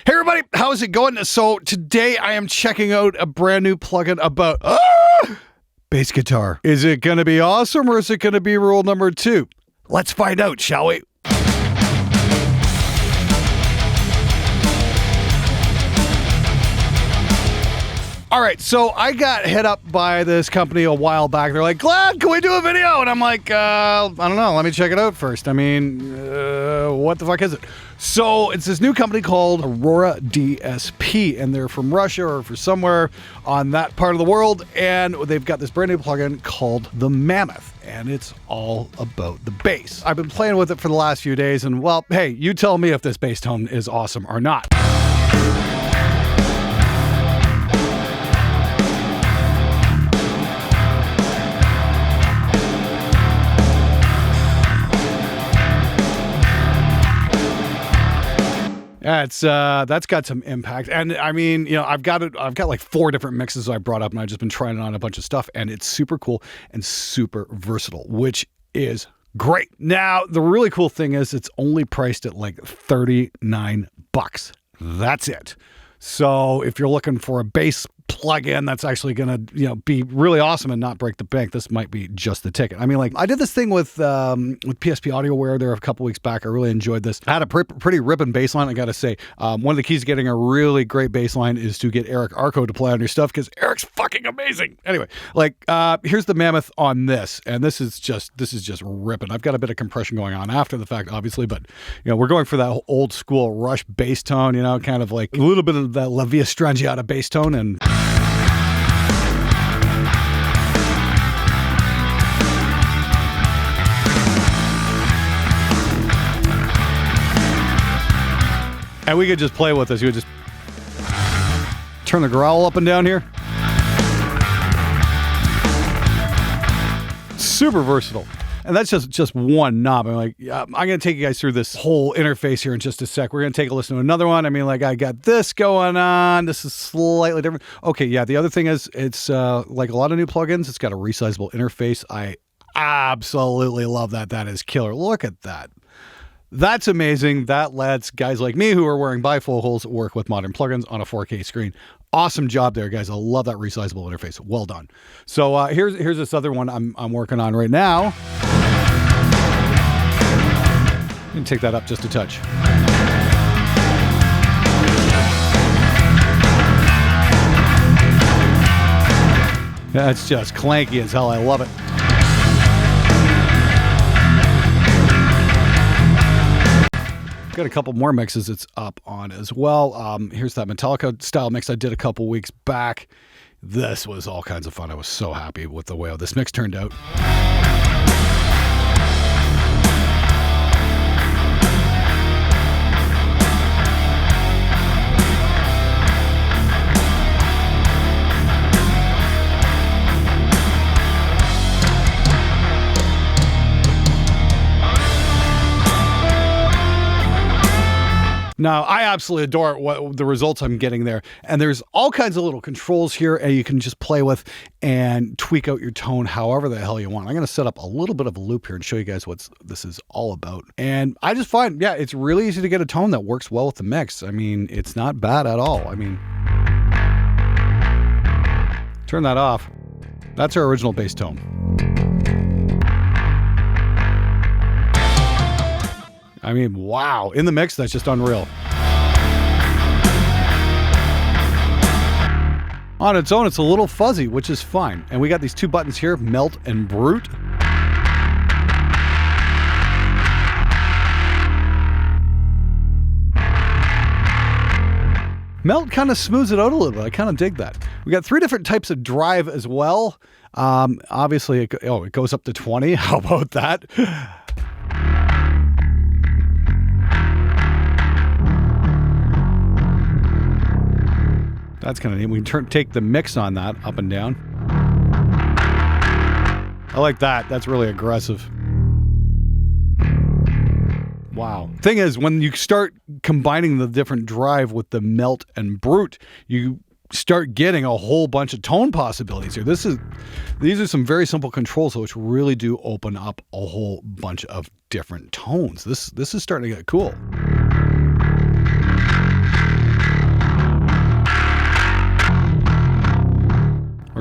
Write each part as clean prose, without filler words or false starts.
Hey everybody, how's it going? So today I am checking out a brand new plugin about bass guitar. Is it going to be awesome or is it going to be rule number 2? Let's find out, shall we? All right, so I got hit up by this company a while back. They're like, Glad, can we do a video? And I'm like, I don't know. Let me check it out first. I mean, what the fuck is it? So it's this new company called Aurora DSP, and they're from Russia or from somewhere on that part of the world. And they've got this brand new plugin called the Mammoth, and it's all about the bass. I've been playing with it for the last few days, and well, hey, you tell me if this bass tone is awesome or not. Yeah, that's got some impact. And I mean, you know, I've got like 4 different mixes I brought up, and I've just been trying it on a bunch of stuff, and it's super cool and super versatile, which is great. Now, the really cool thing is it's only priced at like $39. That's it. So if you're looking for a bass plug-in that's actually going to, you know, be really awesome and not break the bank, this might be just the ticket. I mean, like, I did this thing with PSP AudioWare there a couple weeks back. I really enjoyed this. I had a pretty ripping bass line, I got to say. One of the keys to getting a really great bass line is to get Eric Arco to play on your stuff, because Eric's fucking amazing. Anyway, like, here's the Mammoth on this, and this is just ripping. I've got a bit of compression going on after the fact, obviously, but, you know, we're going for that old school Rush bass tone, you know, kind of like a little bit of that La Via Strangiata bass tone, and we could just play with this. You would just turn the growl up and down here. Super versatile. And that's just one knob. I'm like, I'm going to take you guys through this whole interface here in just a sec. We're going to take a listen to another one. I mean, like, I got this going on. This is slightly different. Okay, yeah, the other thing is it's like a lot of new plugins, it's got a resizable interface. I absolutely love that. That is killer. Look at that. That's amazing. That lets guys like me who are wearing bifocals work with modern plugins on a 4K screen. Awesome job there, guys. I love that resizable interface. Well done. So here's this other one I'm working on right now. I'm going to take that up just a touch. Yeah, it's just clanky as hell. I love it. Got a couple more mixes it's up on as well. Here's that Metallica style mix I did a couple weeks back. This was all kinds of fun. I was so happy with the way this mix turned out. Now, I absolutely adore what the results I'm getting there. And there's all kinds of little controls here, and you can just play with and tweak out your tone however the hell you want. I'm going to set up a little bit of a loop here and show you guys what this is all about. And I just find, yeah, it's really easy to get a tone that works well with the mix. I mean, it's not bad at all. I mean, turn that off. That's our original bass tone. I mean, wow. In the mix, that's just unreal. On its own, it's a little fuzzy, which is fine. And we got these 2 buttons here, Melt and Brute. Melt kind of smooths it out a little bit. I kind of dig that. We got 3 different types of drive as well. Obviously, it goes up to 20. How about that? That's kind of neat. We can take the mix on that up and down. I like that. That's really aggressive. Wow. Thing is, when you start combining the different drive with the Melt and Brute, you start getting a whole bunch of tone possibilities here. These are some very simple controls, which really do open up a whole bunch of different tones. This is starting to get cool.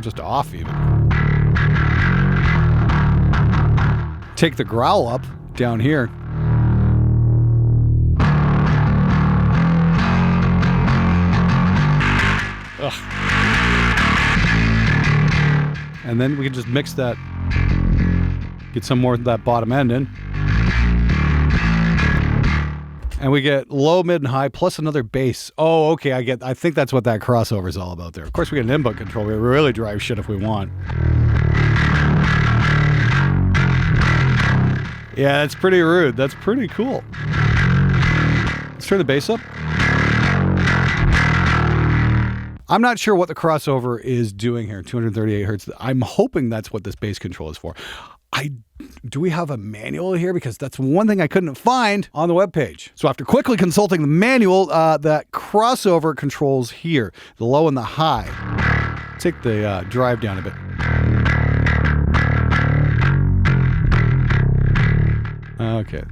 or just off even. Take the growl up down here. Ugh. And then we can just mix that, get some more of that bottom end in. And we get low, mid, and high, plus another bass. Oh, okay, I think that's what that crossover is all about there. Of course, we get an input control. We really drive shit if we want. Yeah, that's pretty rude. That's pretty cool. Let's turn the bass up. I'm not sure what the crossover is doing here, 238 hertz. I'm hoping that's what this bass control is for. Do we have a manual here? Because that's one thing I couldn't find on the webpage. So after quickly consulting the manual, that crossover controls here, the low and the high. Take the drive down a bit. Okay.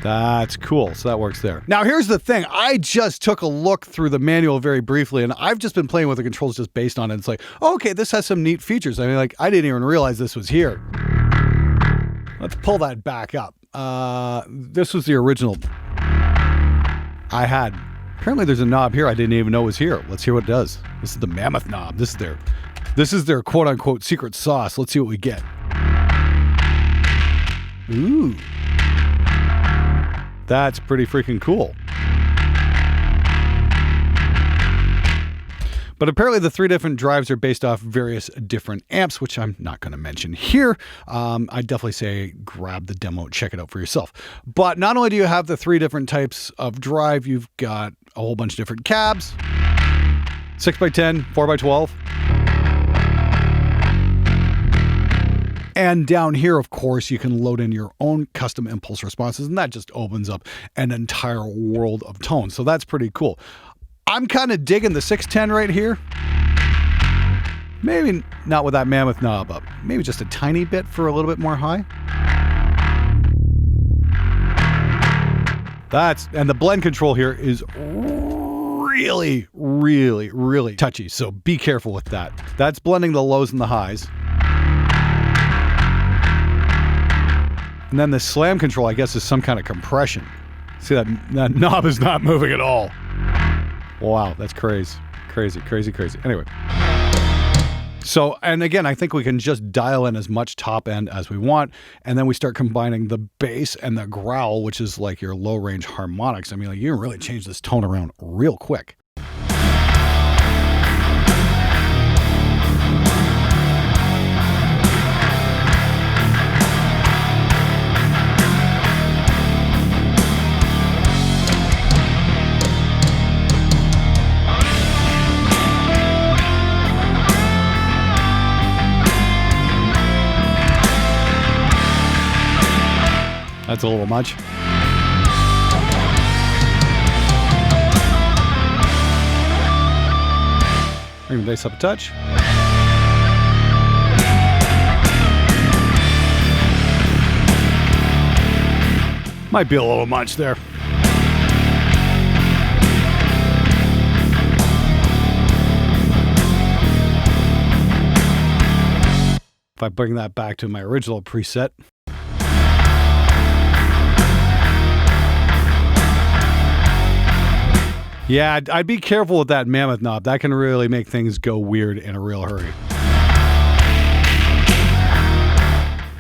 That's cool. So that works there. Now, here's the thing. I just took a look through the manual very briefly, and I've just been playing with the controls just based on it. It's like, oh, okay, this has some neat features. I mean, like, I didn't even realize this was here. Let's pull that back up. This was the original I had. Apparently, there's a knob here I didn't even know was here. Let's hear what it does. This is the Mammoth knob. This is their quote-unquote secret sauce. Let's see what we get. Ooh. That's pretty freaking cool. But apparently the three different drives are based off various different amps, which I'm not going to mention here. I'd definitely say grab the demo, check it out for yourself. But not only do you have the three different types of drive, you've got a whole bunch of different cabs. 6x10, 4x12. And down here, of course, you can load in your own custom impulse responses, and that just opens up an entire world of tones. So that's pretty cool. I'm kind of digging the 610 right here. Maybe not with that Mammoth knob up. Maybe just a tiny bit for a little bit more high. And the blend control here is really, really, really touchy. So be careful with that. That's blending the lows and the highs. And then the slam control, I guess, is some kind of compression. See, that knob is not moving at all. Wow, that's crazy. Crazy, crazy, crazy. Anyway. So, and again, I think we can just dial in as much top end as we want. And then we start combining the bass and the growl, which is like your low range harmonics. I mean, like, you can really change this tone around real quick. That's a little much. Bring the bass up a touch. Might be a little much there. If I bring that back to my original preset. Yeah, I'd be careful with that Mammoth knob. That can really make things go weird in a real hurry.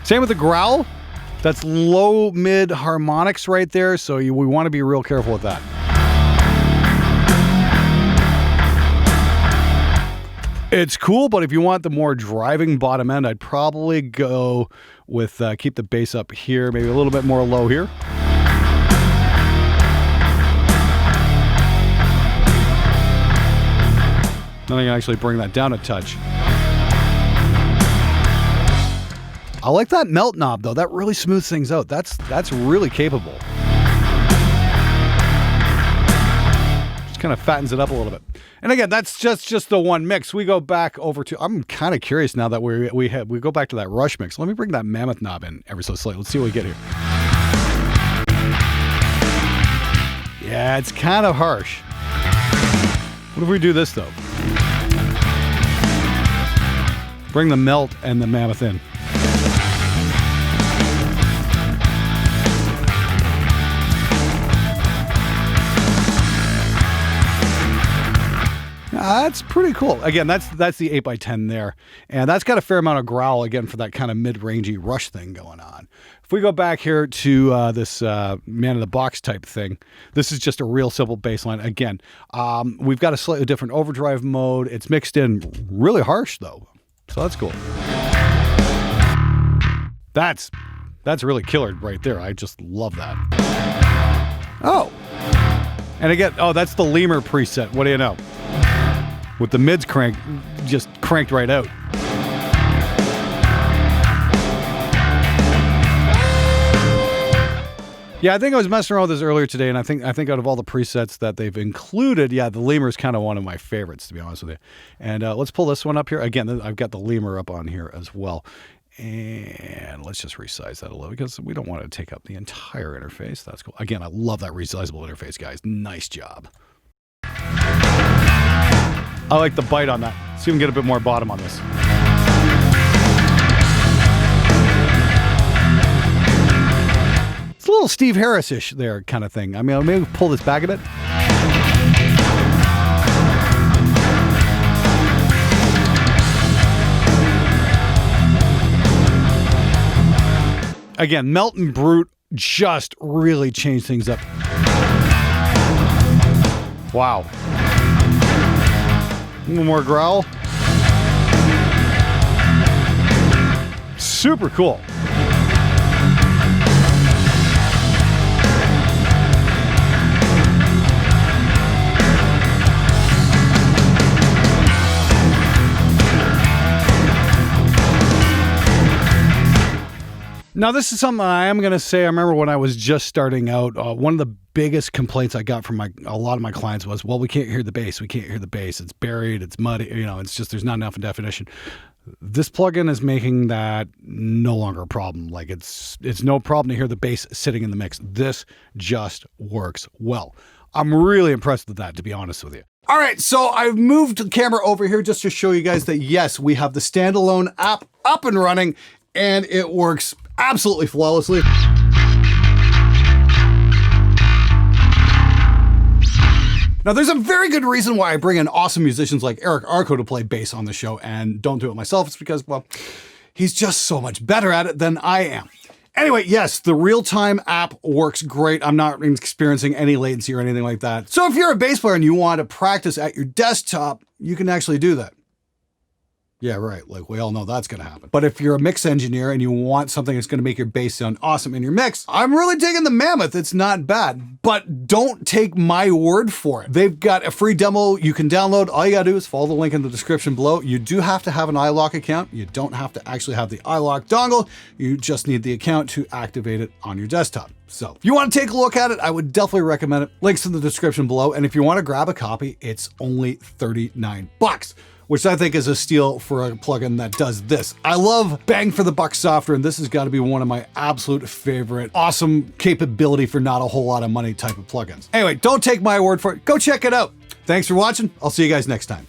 Same with the growl. That's low, mid harmonics right there, so we want to be real careful with that. It's cool, but if you want the more driving bottom end, I'd probably go with keep the bass up here, maybe a little bit more low here. Then I can actually bring that down a touch. I like that melt knob though. That really smooths things out. That's really capable. Just kind of fattens it up a little bit. And again, that's just the one mix. We go back over to. I'm kind of curious now that we go back to that Rush mix. Let me bring that Mammoth knob in ever so slightly. Let's see what we get here. Yeah, it's kind of harsh. What if we do this though? Bring the Melt and the Mammoth in. That's pretty cool. Again, that's the 8x10 there. And that's got a fair amount of growl, again, for that kind of mid-rangey rush thing going on. If we go back here to this man-in-the-box type thing, this is just a real simple bass line. Again, we've got a slightly different overdrive mode. It's mixed in really harsh, though. So that's cool. That's really killer right there. I just love that. Oh. And again, that's the Lemur preset. What do you know? With the mids just cranked right out. Yeah, I think I was messing around with this earlier today, and I think out of all the presets that they've included, the Lemur is kind of one of my favorites, to be honest with you. And let's pull this one up here. Again, I've got the Lemur up on here as well. And let's just resize that a little because we don't want to take up the entire interface. That's cool. Again, I love that resizable interface, guys. Nice job. I like the bite on that. See if we can get a bit more bottom on this. It's a little Steve Harris-ish there kind of thing. I mean, I'll maybe pull this back a bit. Again, Melt and Brute just really changed things up. Wow. A little more growl. Super cool. Now, this is something I am going to say. I remember when I was just starting out, one of the biggest complaints I got from a lot of my clients was, well, we can't hear the bass. We can't hear the bass. It's buried. It's muddy. It's just there's not enough definition. This plugin is making that no longer a problem. Like it's no problem to hear the bass sitting in the mix. This just works well. I'm really impressed with that, to be honest with you. All right, so I've moved the camera over here just to show you guys that, yes, we have the standalone app up and running, and it works absolutely flawlessly. Now, there's a very good reason why I bring in awesome musicians like Eric Arco to play bass on the show and don't do it myself. It's because, well, he's just so much better at it than I am. Anyway, yes, the real-time app works great. I'm not experiencing any latency or anything like that. So if you're a bass player and you want to practice at your desktop, you can actually do that. Yeah, right. Like we all know that's going to happen. But if you're a mix engineer and you want something that's going to make your bass sound awesome in your mix, I'm really digging the Mammoth. It's not bad, but don't take my word for it. They've got a free demo you can download. All you got to do is follow the link in the description below. You do have to have an iLok account. You don't have to actually have the iLok dongle. You just need the account to activate it on your desktop. So if you want to take a look at it, I would definitely recommend it. Links in the description below. And if you want to grab a copy, it's only $39. Which I think is a steal for a plugin that does this. I love bang for the buck software, and this has got to be one of my absolute favorite awesome capability for not a whole lot of money type of plugins. Anyway, don't take my word for it. Go check it out. Thanks for watching. I'll see you guys next time.